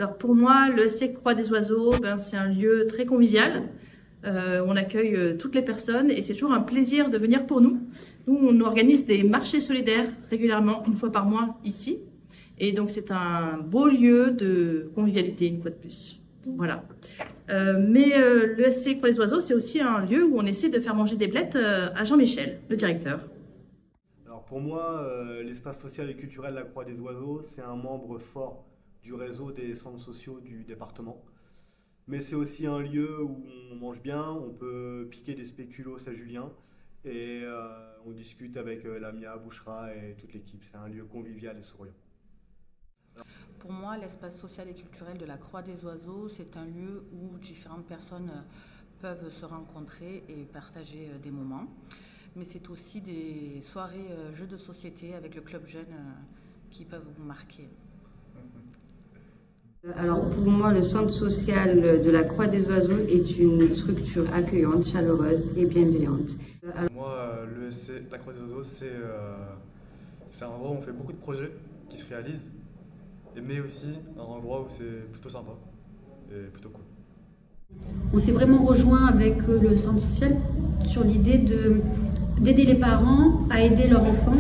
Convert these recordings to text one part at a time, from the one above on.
Alors pour moi, le SC Croix des Oiseaux, c'est un lieu très convivial. On accueille toutes les personnes et c'est toujours un plaisir de venir pour nous. Nous, on organise des marchés solidaires régulièrement, une fois par mois ici. Et donc c'est un beau lieu de convivialité, une fois de plus. Voilà. Le SC Croix des Oiseaux, c'est aussi un lieu où on essaie de faire manger des blettes à Jean-Michel, le directeur. Alors pour moi, l'espace social et culturel La Croix des Oiseaux, c'est un membre fort du réseau des centres sociaux du département. Mais c'est aussi un lieu où on mange bien, on peut piquer des spéculoos à Julien et on discute avec Lamia, Bouchra et toute l'équipe. C'est un lieu convivial et souriant. Pour moi, l'espace social et culturel de la Croix des Oiseaux, c'est un lieu où différentes personnes peuvent se rencontrer et partager des moments. Mais c'est aussi des soirées jeux de société avec le club jeune qui peuvent vous marquer. Alors pour moi, le centre social de la Croix des Oiseaux est une structure accueillante, chaleureuse et bienveillante. Moi, l'ESC, la Croix des Oiseaux, c'est un endroit où on fait beaucoup de projets qui se réalisent, mais aussi un endroit où c'est plutôt sympa et plutôt cool. On s'est vraiment rejoint avec le centre social sur l'idée d'aider les parents à aider leurs enfants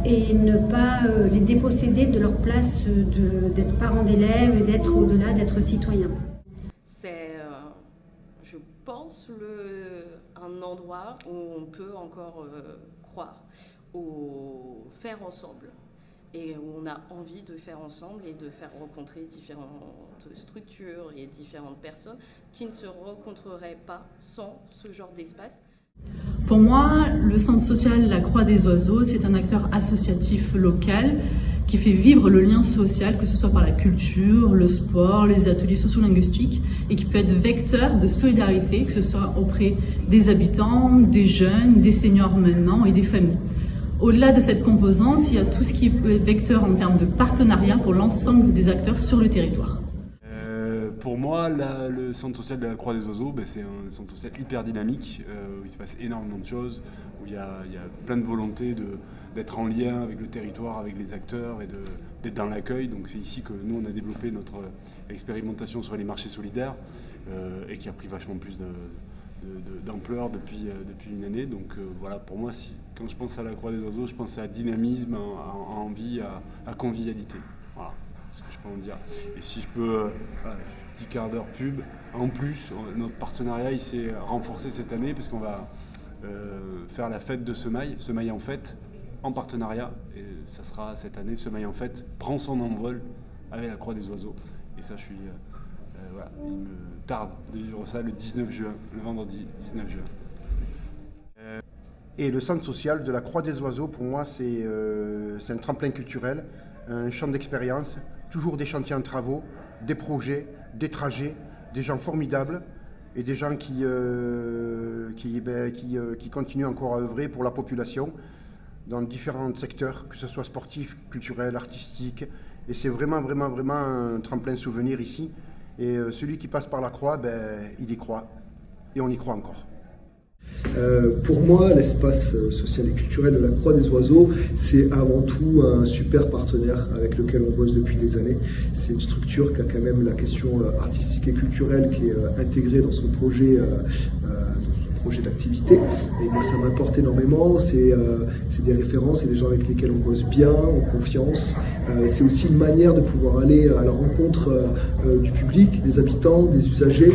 et ne pas les déposséder de leur place d'être parents d'élèves et d'être au-delà, d'être citoyens. C'est, je pense, un endroit où on peut encore croire au faire ensemble et où on a envie de faire ensemble et de faire rencontrer différentes structures et différentes personnes qui ne se rencontreraient pas sans ce genre d'espace. Pour moi, le centre social La Croix des Oiseaux, c'est un acteur associatif local qui fait vivre le lien social, que ce soit par la culture, le sport, les ateliers sociolinguistiques, et qui peut être vecteur de solidarité, que ce soit auprès des habitants, des jeunes, des seniors maintenant et des familles. Au-delà de cette composante, il y a tout ce qui peut être vecteur en termes de partenariat pour l'ensemble des acteurs sur le territoire. Pour moi, le centre social de la Croix des Oiseaux, c'est un centre social hyper dynamique, où il se passe énormément de choses, où il y a plein de volonté d'être en lien avec le territoire, avec les acteurs et d'être dans l'accueil. Donc c'est ici que nous, on a développé notre expérimentation sur les marchés solidaires et qui a pris vachement plus d'ampleur depuis une année. Donc voilà, pour moi, quand je pense à la Croix des Oiseaux, je pense à dynamisme, à envie, à convivialité. Voilà ce que je peux en dire. Et si je peux, petit quart d'heure pub, en plus, notre partenariat il s'est renforcé cette année parce qu'on va faire la fête de Semaille en fête, en partenariat. Et ça sera cette année, Semaille en fête prend son envol avec la Croix des Oiseaux. Et ça, voilà, il me tarde de vivre ça le 19 juin, le vendredi 19 juin. Et le centre social de la Croix des Oiseaux, pour moi, c'est un tremplin culturel, un champ d'expérience, toujours des chantiers en travaux, des projets, des trajets, des gens formidables et des gens qui continuent encore à œuvrer pour la population dans différents secteurs, que ce soit sportif, culturel, artistique. Et c'est vraiment un tremplin souvenir ici. Et celui qui passe par la Croix, il y croit. Et on y croit encore. Pour moi, l'espace social et culturel de la Croix des Oiseaux, c'est avant tout un super partenaire avec lequel on bosse depuis des années. C'est une structure qui a quand même la question artistique et culturelle qui est intégrée dans son projet d'activité. Et moi, ça m'apporte énormément. C'est des références, c'est des gens avec lesquels on bosse bien, en confiance. C'est aussi une manière de pouvoir aller à la rencontre du public, des habitants, des usagers,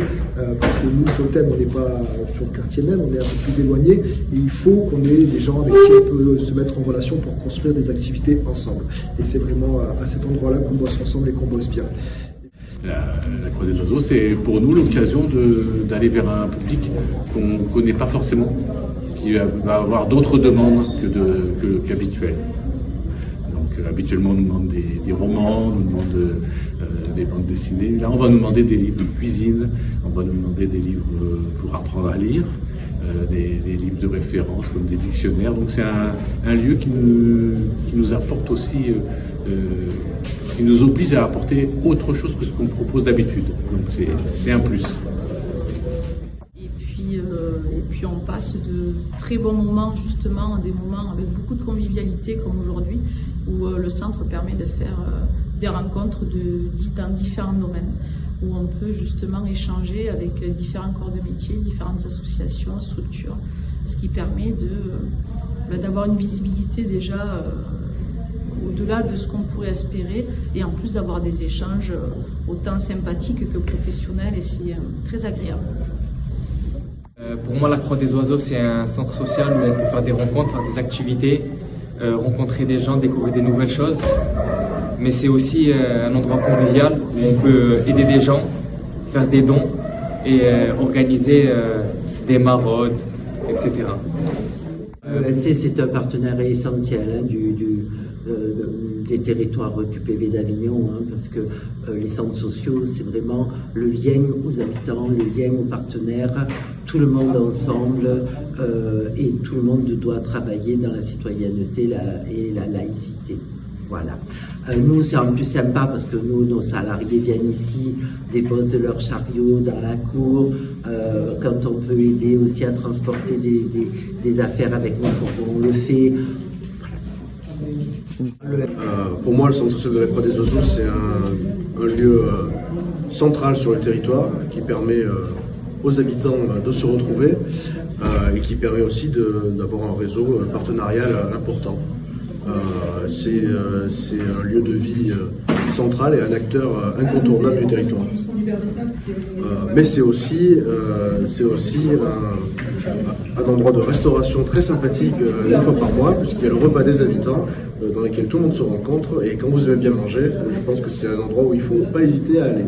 parce que nous, Totem, on n'est pas sur le quartier même, on est un peu plus éloigné, et il faut qu'on ait des gens avec qui on peut se mettre en relation pour construire des activités ensemble. Et c'est vraiment à cet endroit-là qu'on bosse ensemble et qu'on bosse bien. La Croix des Oiseaux, c'est pour nous l'occasion d'aller vers un public qu'on ne connaît pas forcément, qui va avoir d'autres demandes qu'habituelles. Donc habituellement on nous demande des romans, on nous demande des bandes dessinées. Là on va nous demander des livres de cuisine, on va nous demander des livres pour apprendre à lire, des livres de référence comme des dictionnaires. Donc c'est un lieu qui nous apporte aussi, qui nous oblige à apporter autre chose que ce qu'on propose d'habitude. Donc c'est un plus. Et puis on passe de très bons moments, justement, des moments avec beaucoup de convivialité comme aujourd'hui, où le centre permet de faire des rencontres dans différents domaines, où on peut justement échanger avec différents corps de métier, différentes associations, structures, ce qui permet d'avoir une visibilité déjà au-delà de ce qu'on pourrait espérer, et en plus d'avoir des échanges autant sympathiques que professionnels, et c'est très agréable. Pour moi, la Croix des Oiseaux, c'est un centre social où on peut faire des rencontres, faire des activités, rencontrer des gens, découvrir des nouvelles choses. Mais c'est aussi un endroit convivial où on peut aider des gens, faire des dons et organiser des maraudes, etc. L'ESC, c'est un partenaire essentiel des territoires QPV d'Avignon, parce que les centres sociaux, c'est vraiment le lien aux habitants, le lien aux partenaires, tout le monde ensemble, et tout le monde doit travailler dans la citoyenneté et la laïcité. Voilà. Nous, c'est en plus sympa parce que nos salariés viennent ici, déposent leur chariot dans la cour. Quand on peut aider aussi à transporter des affaires avec nos fourgons, on le fait. Pour moi, le centre social de la Croix des Oiseaux, c'est un lieu central sur le territoire qui permet aux habitants de se retrouver et qui permet aussi d'avoir un réseau partenarial important. C'est un lieu de vie central et un acteur incontournable du territoire. Mais c'est aussi un endroit de restauration très sympathique une fois par mois, puisqu'il y a le repas des habitants dans lequel tout le monde se rencontre, et quand vous aimez bien manger, je pense que c'est un endroit où il ne faut pas hésiter à aller.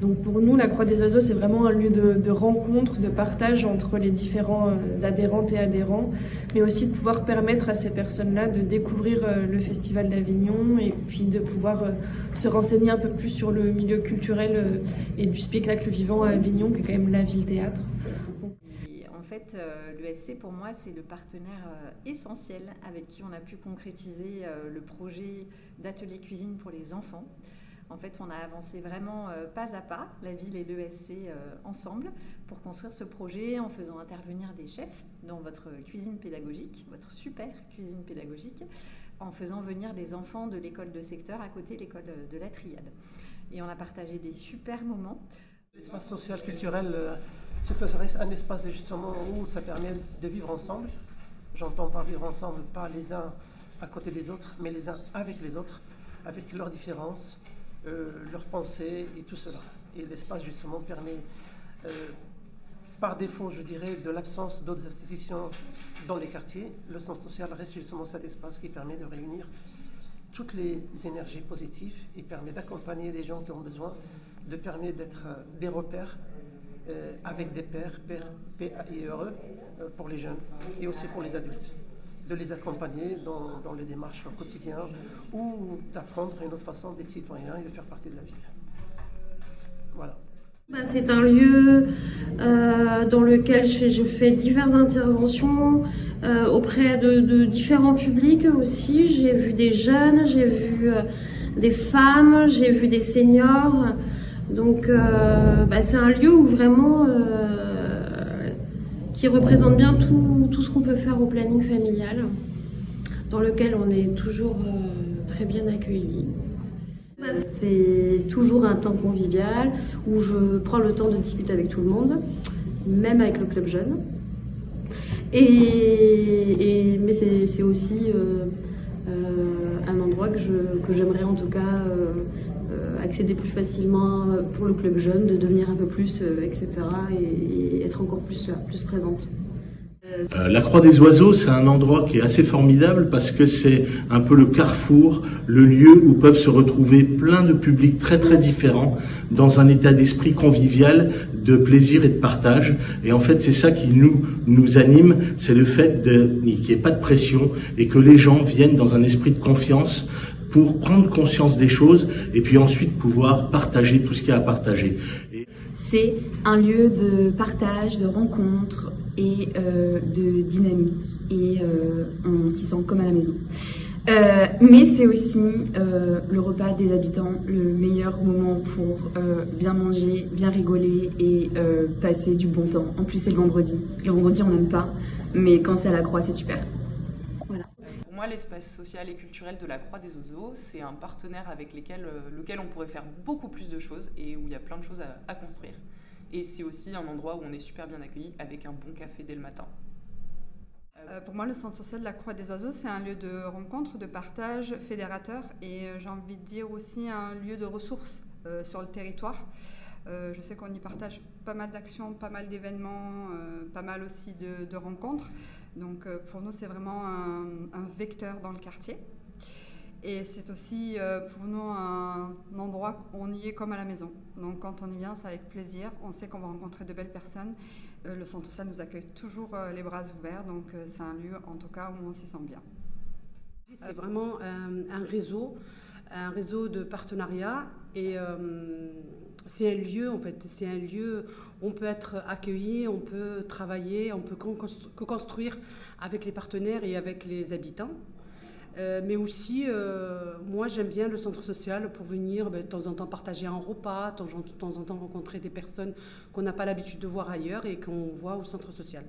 Donc pour nous, la Croix des Oiseaux, c'est vraiment un lieu de rencontre, de partage entre les différents adhérentes et adhérents, mais aussi de pouvoir permettre à ces personnes-là de découvrir le Festival d'Avignon, et puis de pouvoir se renseigner un peu plus sur le milieu culturel et du spectacle vivant à Avignon, qui est quand même la ville-théâtre. En fait, l'ESC, pour moi, c'est le partenaire essentiel avec qui on a pu concrétiser le projet d'atelier cuisine pour les enfants. En fait, on a avancé vraiment pas à pas, la ville et l'ESC ensemble, pour construire ce projet en faisant intervenir des chefs dans votre cuisine pédagogique, votre super cuisine pédagogique, en faisant venir des enfants de l'école de secteur à côté de l'école de la Triade. Et on a partagé des super moments. L'espace social culturel, c'est que ça reste un espace justement où ça permet de vivre ensemble. J'entends par vivre ensemble, pas les uns à côté des autres, mais les uns avec les autres, avec leurs différences, leurs pensées et tout cela. Et l'espace justement permet, par défaut je dirais, de l'absence d'autres institutions dans les quartiers, le centre social reste justement cet espace qui permet de réunir toutes les énergies positives et permet d'accompagner les gens qui ont besoin, de permettre d'être des repères avec des pairs, PAIRE, pour les jeunes et aussi pour les adultes, de les accompagner dans les démarches au quotidien ou d'apprendre une autre façon d'être citoyen et de faire partie de la ville. Voilà. C'est un lieu dans lequel je fais diverses interventions auprès de différents publics aussi. J'ai vu des jeunes, j'ai vu des femmes, j'ai vu des seniors. Donc c'est un lieu où vraiment qui représente bien tout ce qu'on peut faire au planning familial, dans lequel on est toujours très bien accueillis. C'est toujours un temps convivial où je prends le temps de discuter avec tout le monde, même avec le club jeune. Mais c'est aussi un endroit que j'aimerais en tout cas accéder plus facilement pour le club jeune, de devenir un peu plus, etc. et être encore plus là, plus présente. La Croix des Oiseaux, c'est un endroit qui est assez formidable parce que c'est un peu le carrefour, le lieu où peuvent se retrouver plein de publics très très différents dans un état d'esprit convivial, de plaisir et de partage. Et en fait, c'est ça qui nous anime, c'est le fait qu'il n'y ait pas de pression et que les gens viennent dans un esprit de confiance pour prendre conscience des choses et puis ensuite pouvoir partager tout ce qu'il y a à partager. C'est un lieu de partage, de rencontre et de dynamique, et on s'y sent comme à la maison. Mais c'est aussi le repas des habitants, le meilleur moment pour bien manger, bien rigoler et passer du bon temps. En plus, c'est le vendredi. Le vendredi, on n'aime pas, mais quand c'est à la Croix, c'est super. Voilà. Pour moi, moi, l'espace social et culturel de la Croix des Oiseaux, c'est un partenaire avec lequel on pourrait faire beaucoup plus de choses et où il y a plein de choses à construire. Et c'est aussi un endroit où on est super bien accueilli avec un bon café dès le matin. Pour moi, le centre social de la Croix des Oiseaux, c'est un lieu de rencontre, de partage, fédérateur et j'ai envie de dire aussi un lieu de ressources sur le territoire. Je sais qu'on y partage pas mal d'actions, pas mal d'événements, pas mal aussi de rencontres. Donc pour nous, c'est vraiment un vecteur dans le quartier. Et c'est aussi pour nous un endroit où on y est comme à la maison. Donc quand on y vient, c'est avec plaisir. On sait qu'on va rencontrer de belles personnes. Le centre social nous accueille toujours les bras ouverts. Donc c'est un lieu, en tout cas, où on s'y sent bien. C'est vraiment un réseau de partenariat. Et c'est un lieu, en fait. C'est un lieu où on peut être accueilli, on peut travailler, on peut co-construire avec les partenaires et avec les habitants. Mais aussi, moi j'aime bien le centre social pour venir de temps en temps partager un repas, de temps en temps rencontrer des personnes qu'on n'a pas l'habitude de voir ailleurs et qu'on voit au centre social.